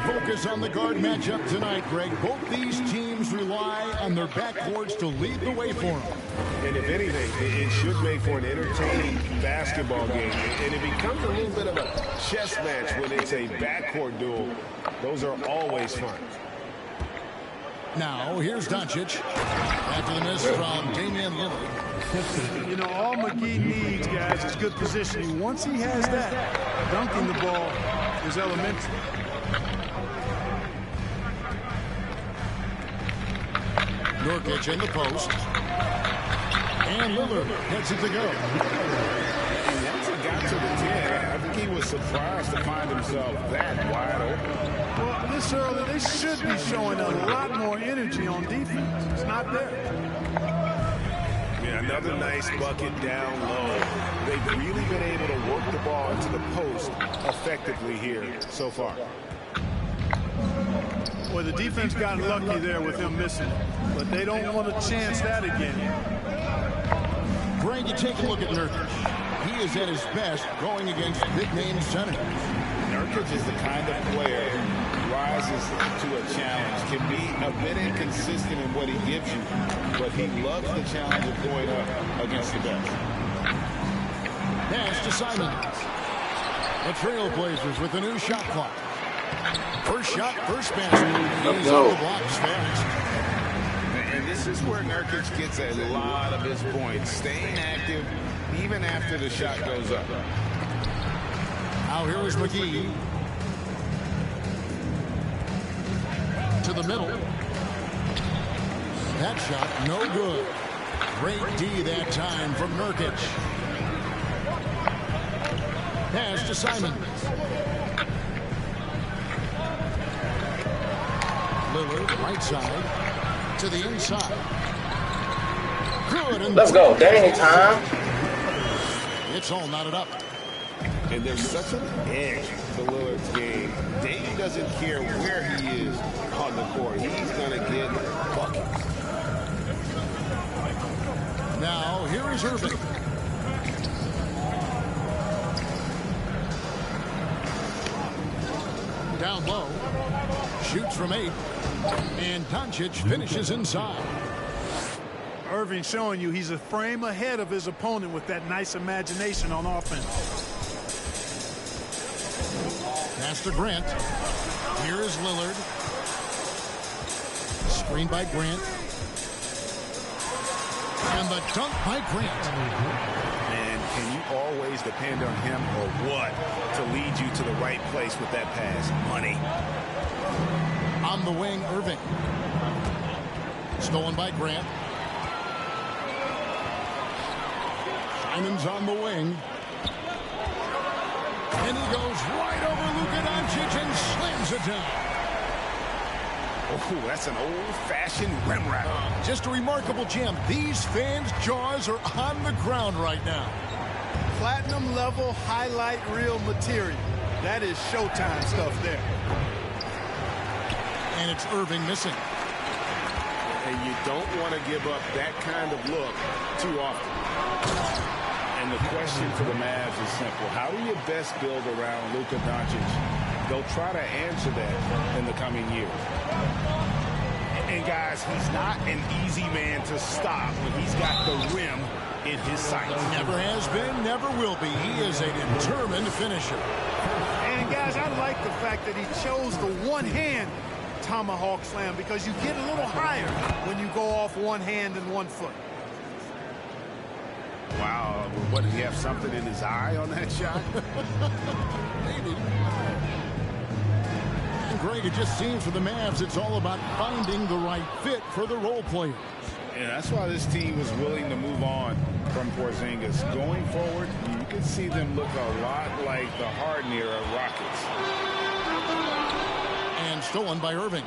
focus on the guard matchup tonight, Greg. Both these teams rely on their backcourts to lead the way for them. And if anything, it should make for an entertaining basketball game. And it becomes a little bit of a chess match when it's a backcourt duel. Those are always fun. Now, here's Doncic. After the miss from Damian Lillard. You know, all McGee needs, guys, is good positioning. Once he has that, dunking the ball is elementary. Nurkic in the post. And Lillard gets it to go. And once it got to the 10, I think he was surprised to find himself that wide open. Well, this early, they should be showing a lot more energy on defense. It's not there. Yeah, another nice bucket down low. They've really been able to work the ball into the post effectively here so far. Well, the defense got lucky there with him missing, but they don't want to chance that again. Greg, you take a look at Nurkic. He is at his best going against big-name centers. Nurkic is the kind of player who rises to a challenge, can be a bit inconsistent in what he gives you, but he loves the challenge of going up against the best. Pass to Simons. The Trailblazers with a new shot clock. First shot, first basket. He's on the blocks fast. And this is where Nurkic gets a lot of his points, staying active even after the shot goes up. Now here is McGee. To the middle. That shot, no good. Great D that time from Nurkic. Pass to Simons. Lillard, right side. To the inside. Good. And let's go. Dang time. It's all knotted up. And there's such an edge to Lillard's game. Dame doesn't care where he is on the court. He's going to get buckets. Now, here is Irving. Down low. Shoots from 8. And Doncic finishes inside. Irving showing you he's a frame ahead of his opponent with that nice imagination on offense. Pass to Grant. Here is Lillard. Screen by Grant. And the dunk by Grant. And can you always depend on him or what to lead you to the right place with that pass? Money. On the wing, Irving. Stolen by Grant. Simons on the wing. And he goes right over Luka Doncic and slams it down. Oh, that's an old-fashioned rim wrap. Just a remarkable jam. These fans' jaws are on the ground right now. Platinum level highlight reel material. That is Showtime stuff there. And it's Irving missing. And you don't want to give up that kind of look too often. And the question for the Mavs is simple. How do you best build around Luka Doncic? They'll try to answer that in the coming years. And guys, he's not an easy man to stop when he's got the rim in his sights. Never has been, never will be. He is a determined finisher. And guys, I like the fact that he chose the one-hand tomahawk slam because you get a little higher when you go off one hand and one foot. Wow, what, did he have something in his eye on that shot? Maybe. And Greg, it just seems for the Mavs it's all about finding the right fit for the role players. Yeah, that's why this team was willing to move on from Porzingis. Going forward, you can see them look a lot like the Harden-era Rockets. And stolen by Irving.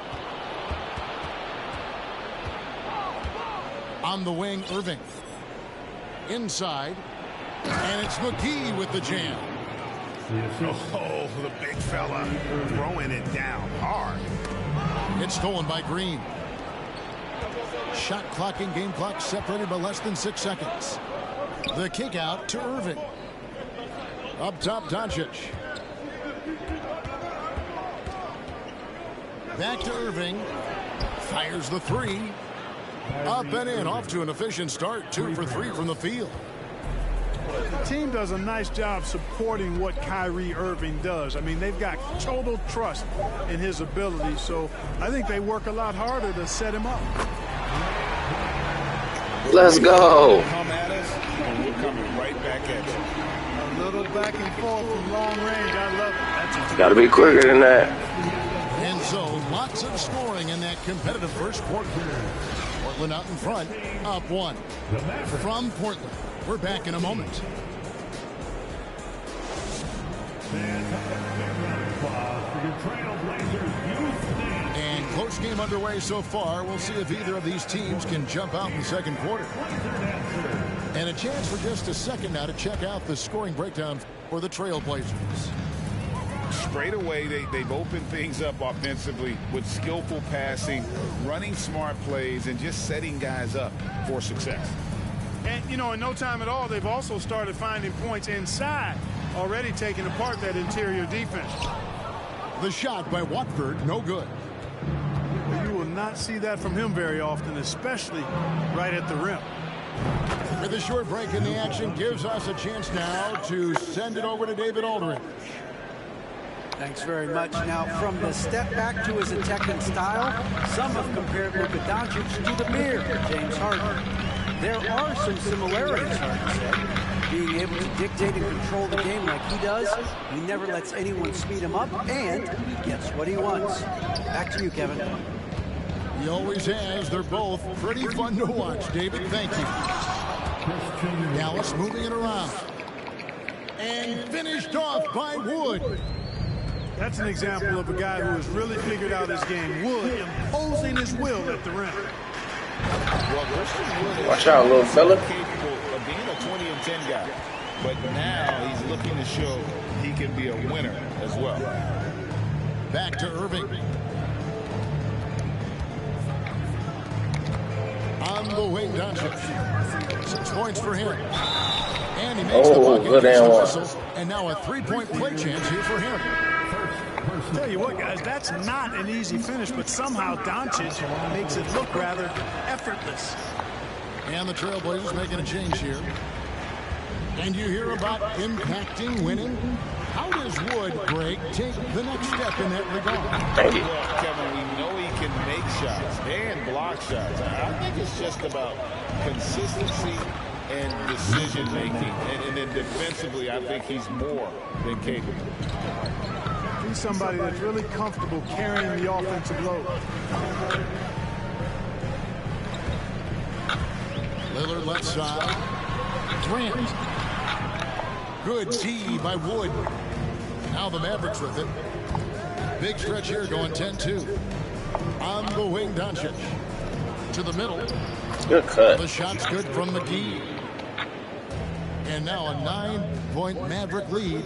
On the wing, Irving. Inside. And it's McGee with the jam. Oh, the big fella throwing it down hard. It's stolen by Green. Shot clock and game clock separated by less than 6 seconds. The kick out to Irving. Up top, Doncic. Back to Irving. Fires the three. Up and in. Off to an efficient start. 2 for 3 from the field. The team does a nice job supporting what Kyrie Irving does. I mean, they've got total trust in his ability, so I think they work a lot harder to set him up. Let's go. Come at us, and we're coming right back at you. A little back and forth from long range. I love it. That's Got to be quicker than that. And so, lots of scoring in that competitive first quarter. Portland out in front, up 1. From Portland, we're back in a moment. And close game underway so far. We'll see if either of these teams can jump out in the second quarter. And a chance for just a second now to check out the scoring breakdown for the Trailblazers. Straight away, they've opened things up offensively with skillful passing, running smart plays, and just setting guys up for success. And, you know, in no time at all, they've also started finding points inside, already taking apart that interior defense. The shot by Watford, no good. You will not see that from him very often, especially right at the rim. With a short break in the action, gives us a chance now to send it over to David Aldridge. Thanks very much. Now, from the step back to his attacking style, some have compared Luka Doncic to the mirror, James Harden. There are some similarities, Harden said. Being able to dictate and control the game like he does, he never lets anyone speed him up, and he gets what he wants. Back to you, Kevin. He always has. They're both pretty fun to watch, David. Thank you. Dallas moving it around. And finished off by Wood. That's an example of a guy who has really figured out his game. Wood imposing his will at the rim. Watch out, little fella. Capable of being a 20 and 10 guy, but now he's looking to show he can be a winner as well. Back to Irving. On the wing, Doncic. 6 points for him. And he makes the bucket. Good and whistle, and now a 3-point play chance here for him. Tell you what, guys, that's not an easy finish, but somehow Doncic makes it look rather effortless. And the Trailblazers making a change here. And you hear about impacting winning. How does Wood, Greg, take the next step in that regard? Thank you. Well, Kevin, we know he can make shots and block shots. I think it's just about consistency and decision-making. And then defensively, I think he's more than capable. He's somebody that's really comfortable carrying the offensive load. Lillard left side. Grant. Good D by Wood. Now the Mavericks with it. Big stretch here going 10-2. On the wing, Doncic. To the middle. Good cut. The shot's good from McGee. And now a 9-point Maverick lead.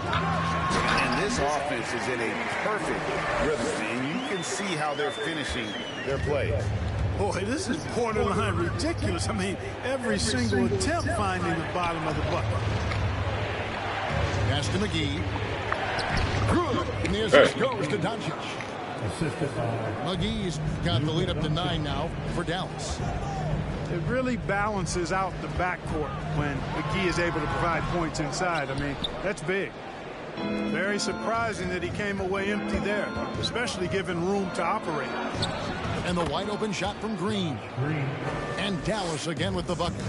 And this offense is in a perfect rhythm, and you can see how they're finishing their plays. Boy, this is borderline ridiculous. I mean, every single attempt finding the bottom of the bucket. Pass to McGee. Good. And the assist goes to Doncic. McGee's got the lead up to 9 now for Dallas. It really balances out the backcourt when McGee is able to provide points inside. I mean, that's big. Very surprising that he came away empty there, especially given room to operate. And the wide open shot from Green. And Dallas again with the bucket.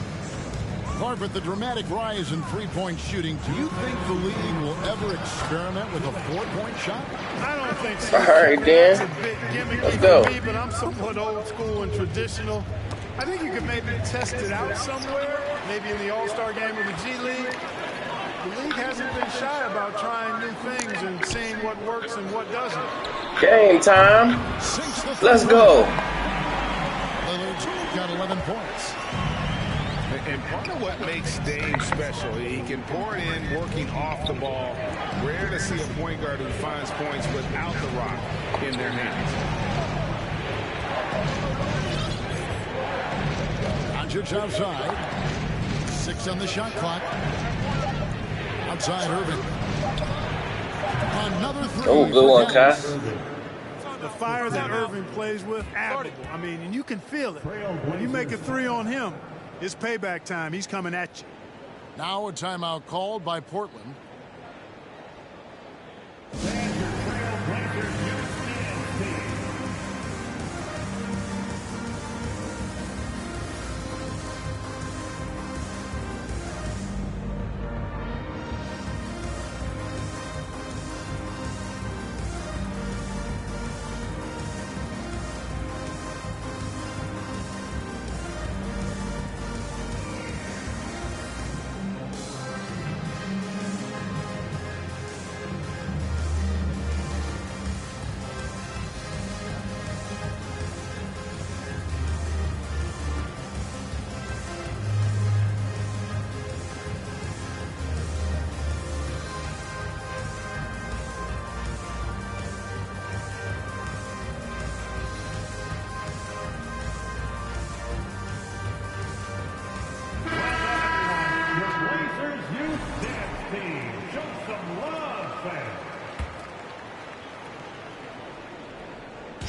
Carpet, the dramatic rise in three-point shooting. Do you think the league will ever experiment with a 4-point shot? I don't think so. All right, Dan. It's a bit gimmicky Let's go. for me, but I'm somewhat old school and traditional. I think you could maybe test it out somewhere, maybe in the All-Star game or the G League. The league hasn't been shy about trying new things and seeing what works and what doesn't. Game time. Let's go. Lillard's got 11 points. And part of what makes Dame special, he can pour it in, working off the ball. Rare to see a point guard who finds points without the rock in their hands. Doncic outside. 6 on the shot clock. Outside Irving. Another 3. Oh, good one, Kai. The fire that Irving plays with, admirable. I mean, and you can feel it. When you make a three on him, it's payback time. He's coming at you. Now a timeout called by Portland.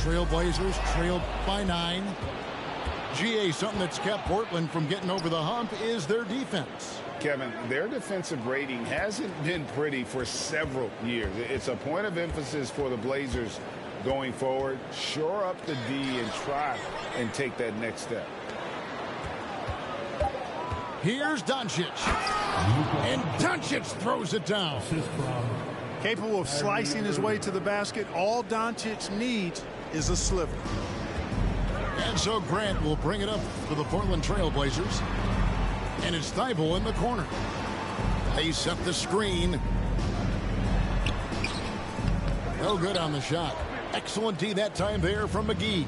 Trailblazers trailed by 9. GA, something that's kept Portland from getting over the hump is their defense. Kevin, their defensive rating hasn't been pretty for several years. It's a point of emphasis for the Blazers going forward. Shore up the D and try and take that next step. Here's Doncic. And Doncic throws it down. Capable of slicing his way to the basket. All Doncic needs is a sliver. And so Grant will bring it up for the Portland Trailblazers. And it's Thibault in the corner. They set the screen. No good on the shot. Excellent D that time there from McGee.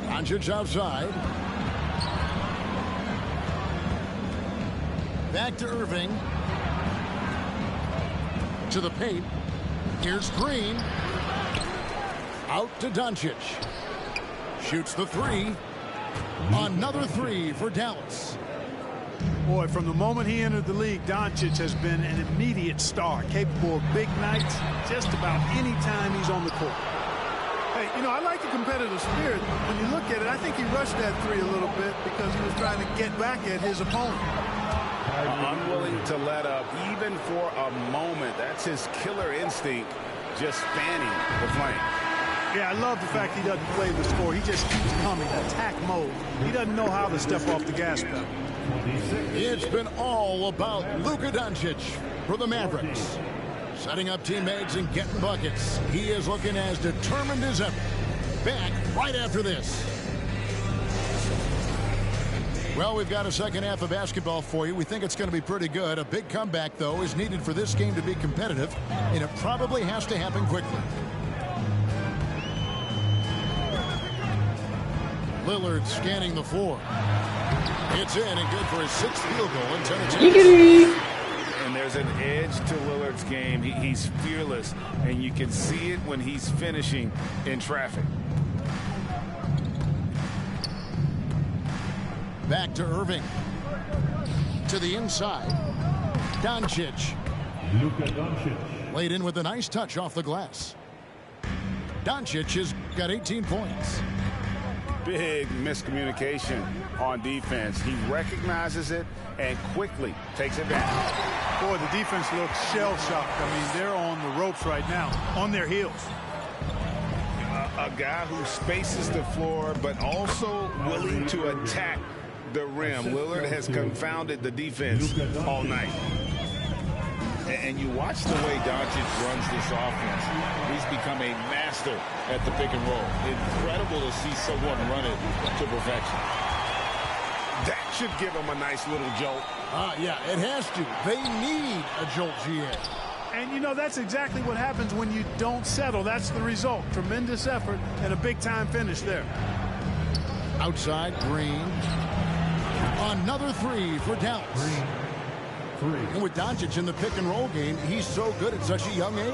Doncic outside. Back to Irving. To the paint. Here's Green. Out to Doncic. Shoots the three. Another three for Dallas. Boy, from the moment he entered the league, Doncic has been an immediate star, capable of big nights just about any time he's on the court. Hey, you know, I like the competitive spirit. When you look at it, I think he rushed that three a little bit because he was trying to get back at his opponent. Unwilling to let up even for a moment. That's his killer instinct, just fanning the flame. Yeah, I love the fact he doesn't play the score. He just keeps coming, attack mode. He doesn't know how to step off the gas pedal. It's been all about Luka Doncic for the Mavericks. Setting up teammates and getting buckets. He is looking as determined as ever. Back right after this. Well, we've got a second half of basketball for you. We think it's going to be pretty good. A big comeback, though, is needed for this game to be competitive, and it probably has to happen quickly. Lillard scanning the floor. It's in and good for his 6th field goal in 10 attempts. And there's an edge to Lillard's game. He's fearless, and you can see it when he's finishing in traffic. Back to Irving. To the inside. Doncic. Luka Doncic. Laid in with a nice touch off the glass. Doncic has got 18 points. Big miscommunication on defense. He recognizes it and quickly takes it back. Boy, the defense looks shell-shocked. I mean, they're on the ropes right now, on their heels. A guy who spaces the floor, but also willing to attack the rim. Lillard has confounded the defense all night. And you watch the way Doncic runs this offense. He's become a master at the pick and roll. Incredible to see someone run it to perfection. That should give him a nice little jolt. Yeah, it has to. They need a jolt, GA. And, you know, that's exactly what happens when you don't settle. That's the result. Tremendous effort and a big-time finish there. Outside, Green. Another three for Dallas. And with Doncic in the pick-and-roll game, he's so good at such a young age.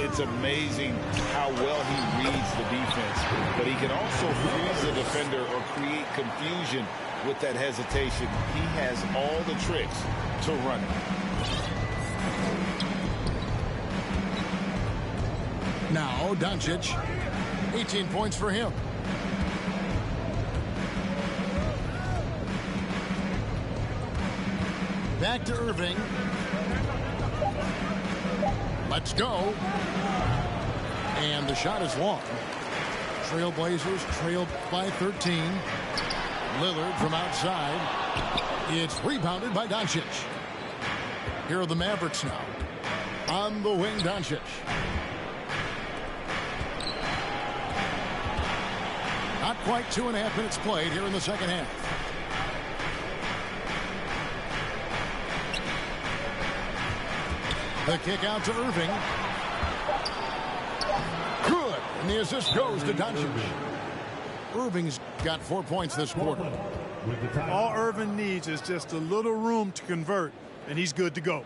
It's amazing how well he reads the defense. But he can also freeze the defender or create confusion with that hesitation. He has all the tricks to run it. Now Doncic, 18 points for him. Back to Irving. Let's go. And the shot is long. Trailblazers trailed by 13. Lillard from outside. It's rebounded by Doncic. Here are the Mavericks now. On the wing, Doncic. Not quite 2.5 minutes played here in the second half. The kick out to Irving. Good. And the assist goes to Doncic. Irving's got 4 points this quarter. All Irving needs is just a little room to convert, and he's good to go.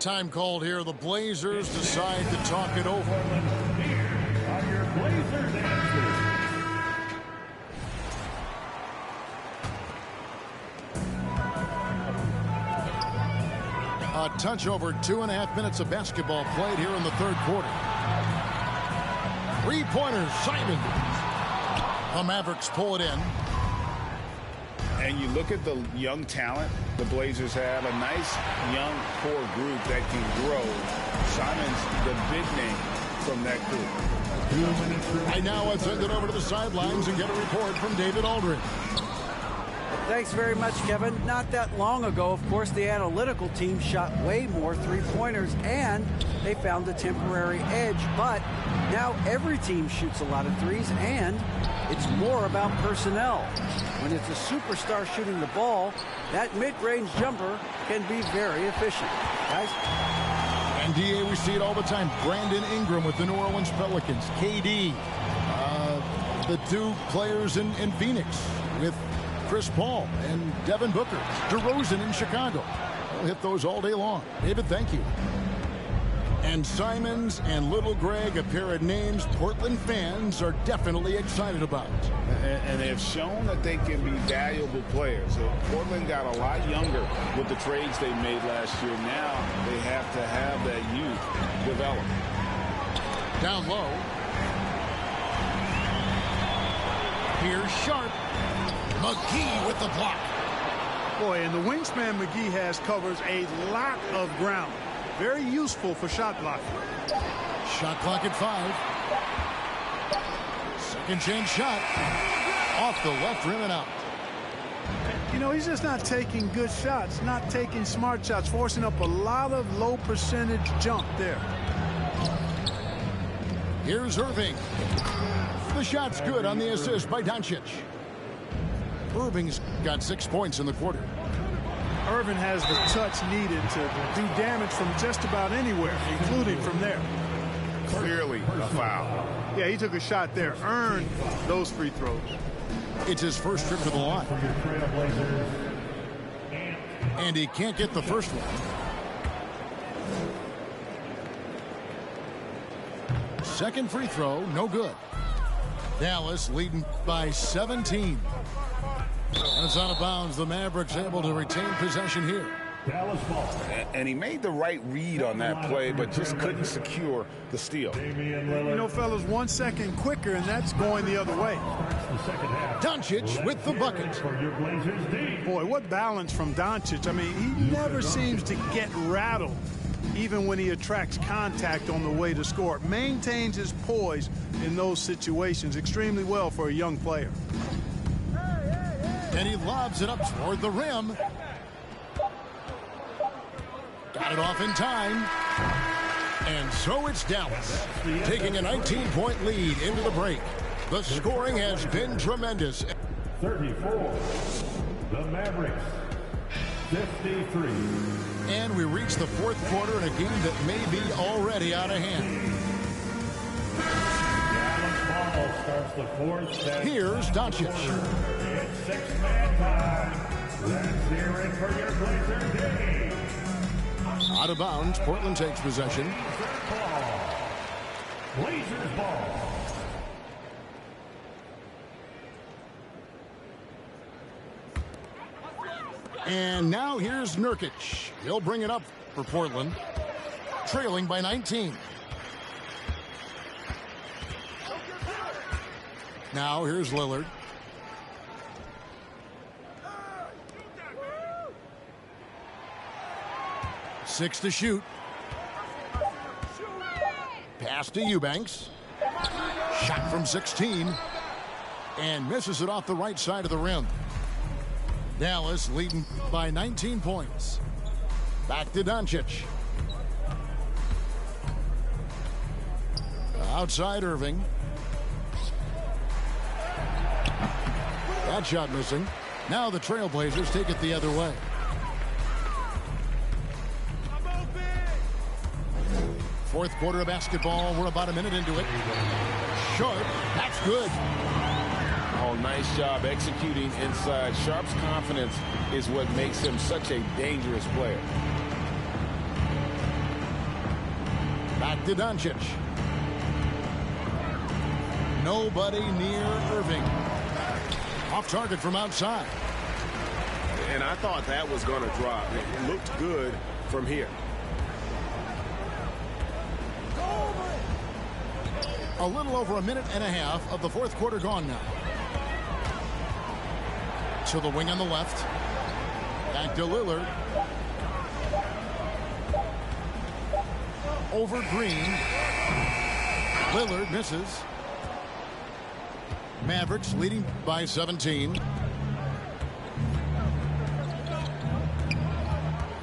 Time called here. The Blazers decide to talk it over. Here are your Blazers answers. A touch over 2.5 minutes of basketball played here in the third quarter. Three-pointers, Simon. The Mavericks pull it in. And you look at the young talent the Blazers have, a nice young core group that can grow. Simon's the big name from that group. And now let's send it over to the sidelines and get a report from David Aldridge. Thanks very much, Kevin. Not that long ago, of course, the analytical team shot way more three-pointers, and they found a temporary edge. But now every team shoots a lot of threes, and it's more about personnel. When it's a superstar shooting the ball, that mid-range jumper can be very efficient. Guys? And, D.A., we see it all the time. Brandon Ingram with the New Orleans Pelicans. KD, the two players in Phoenix with Chris Paul and Devin Booker. DeRozan in Chicago. We'll hit those all day long. David, thank you. And Simons and Little Greg, a pair of names Portland fans are definitely excited about. And they have shown that they can be valuable players. So Portland got a lot younger with the trades they made last year. Now they have to have that youth develop. Down low. Here's Sharp. McGee with the block. Boy, and the wingspan McGee has covers a lot of ground. Very useful for shot blocking. Shot clock at 5. Second chance shot. Off the left rim and out. You know, he's just not taking good shots, not taking smart shots, forcing up a lot of low percentage jump there. Here's Irving. The shot's good on the assist by Doncic. Irving's got 6 points in the quarter. Irving has the touch needed to do damage from just about anywhere, including from there. Clearly a foul. Yeah, he took a shot there, earned those free throws. It's his first trip to the line. And he can't get the first one. Second free throw, no good. Dallas leading by 17. And it's out of bounds. The Mavericks able to retain possession here. Dallas ball. And he made the right read on that play, but just couldn't secure the steal. Damian Lillard. You know, fellas, 1 second quicker, and that's going the other way. Starts the second half. Doncic with the bucket. For your Blazers, D. Boy, what balance from Doncic. I mean, he never seems to get rattled, even when he attracts contact on the way to score. Maintains his poise in those situations extremely well for a young player. And he lobs it up toward the rim. Got it off in time. And so it's Dallas taking a 19-point lead into the break. The scoring has been tremendous. 34. The Mavericks. 53. And we reach the fourth quarter in a game that may be already out of hand. Dallas ball starts the fourth set. Here's Doncic. It's six-man time. Let's hear it for your Blazers, D. Out of bounds, Portland takes possession. Ball. Blazers ball. And now here's Nurkic. He'll bring it up for Portland, trailing by 19. Now here's Lillard. Six to shoot. Pass to Eubanks. Shot from 16. And misses it off the right side of the rim. Dallas leading by 19 points. Back to Doncic. Outside Irving. That shot missing. Now the Trailblazers take it the other way. Fourth quarter of basketball. We're about a minute into it. Sharp. That's good. Oh, nice job executing inside. Sharp's confidence is what makes him such a dangerous player. Back to Doncic. Nobody near Irving. Off target from outside. And I thought that was going to drop. It looked good from here. A little over a minute and a half of the fourth quarter gone now. To the wing on the left. Back to Lillard. Over Green. Lillard misses. Mavericks leading by 17.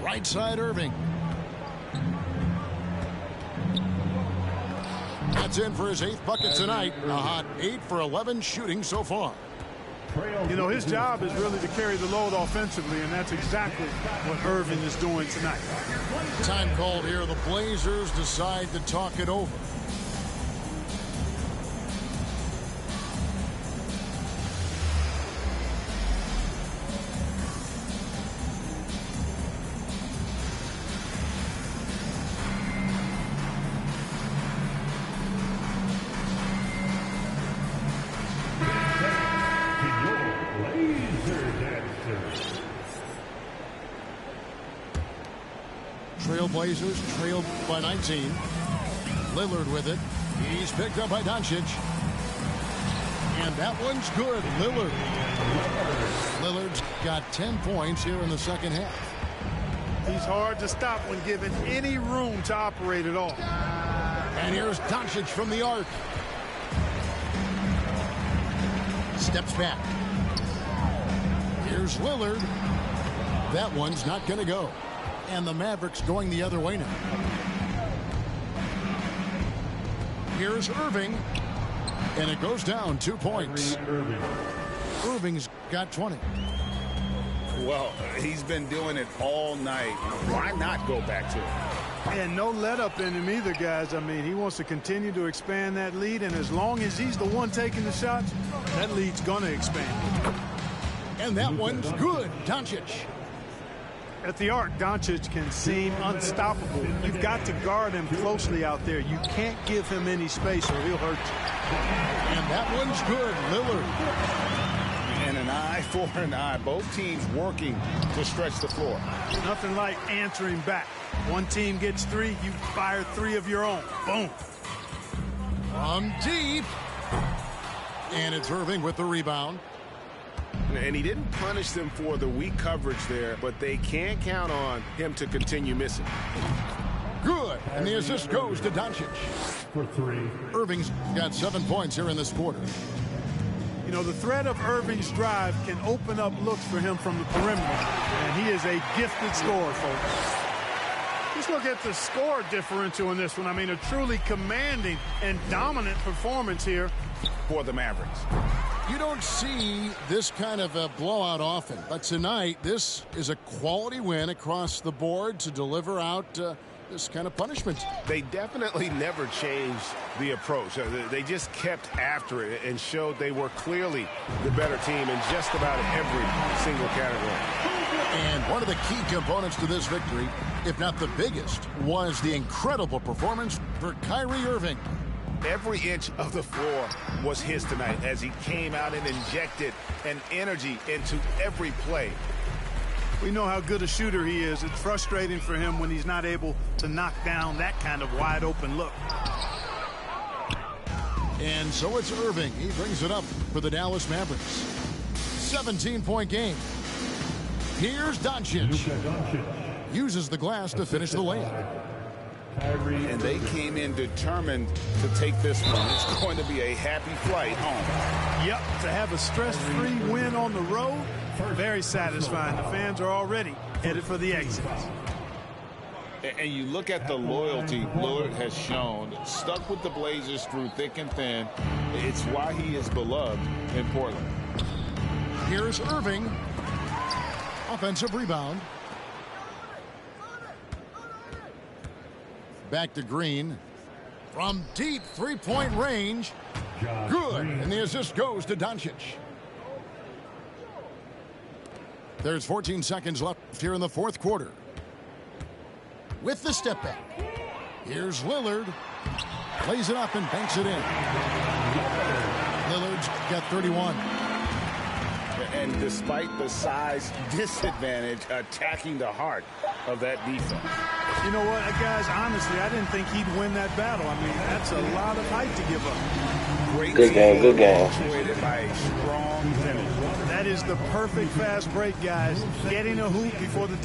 Right side Irving. That's in for his 8th bucket tonight. A hot 8 for 11 shooting so far. You know, his job is really to carry the load offensively, and that's exactly what Irving is doing tonight. Time called here. The Blazers decide to talk it over. Trailblazers trailed by 19. Lillard with it. He's picked up by Doncic. And that one's good. Lillard's got 10 points here in the second half. He's hard to stop when given any room to operate at all. And here's Doncic from the arc. Steps back. Here's Lillard. That one's not going to go. And the Mavericks going the other way now. Here's Irving. And it goes down 2 points. Irving's got 20. Well, he's been doing it all night. Why not go back to it? And no let up in him either, guys. I mean, he wants to continue to expand that lead, and as long as he's the one taking the shots, that lead's going to expand. And that one's good. Doncic. At the arc, Doncic can seem unstoppable. You've got to guard him closely out there. You can't give him any space or he'll hurt you. And that one's good. Lillard. And an eye for an eye. Both teams working to stretch the floor. Nothing like answering back. One team gets 3, you fire 3 of your own. Boom. From deep. And it's Irving with the rebound. And he didn't punish them for the weak coverage there, but they can't count on him to continue missing. Good. And the assist goes to Doncic. For 3. Irving's got 7 points here in this quarter. You know, the threat of Irving's drive can open up looks for him from the perimeter. And he is a gifted scorer, folks. Just look at the score differential in this one. I mean, a truly commanding and dominant performance here for the Mavericks. You don't see this kind of a blowout often, but tonight this is a quality win across the board to deliver out this kind of punishment. They definitely never changed the approach. They just kept after it and showed they were clearly the better team in just about every single category. And one of the key components to this victory, if not the biggest, was the incredible performance for Kyrie Irving. Every inch of the floor was his tonight as he came out and injected an energy into every play. We know how good a shooter he is. It's frustrating for him when he's not able to knock down that kind of wide open look. And so it's Irving. He brings it up for the Dallas Mavericks. 17-point game. Here's Doncic. Uses the glass to finish the layup. And they came in determined to take this one. It's going to be a happy flight home. Yep, to have a stress-free win on the road, very satisfying. The fans are already headed for the exits. And you look at the loyalty Lillard has shown, stuck with the Blazers through thick and thin. It's why he is beloved in Portland. Here's Irving. Offensive rebound. Back to Green. From deep three-point range. Good. And the assist goes to Doncic. There's 14 seconds left here in the fourth quarter. With the step back. Here's Lillard. Plays it up and banks it in. Lillard's got 31. And despite the size disadvantage, attacking the heart of that defense. You know what, guys, honestly, I didn't think he'd win that battle. I mean, that's a lot of height to give up. Great Good game, good game. Punctuated by a strong finish. That is the perfect fast break, guys. Getting a hoop before the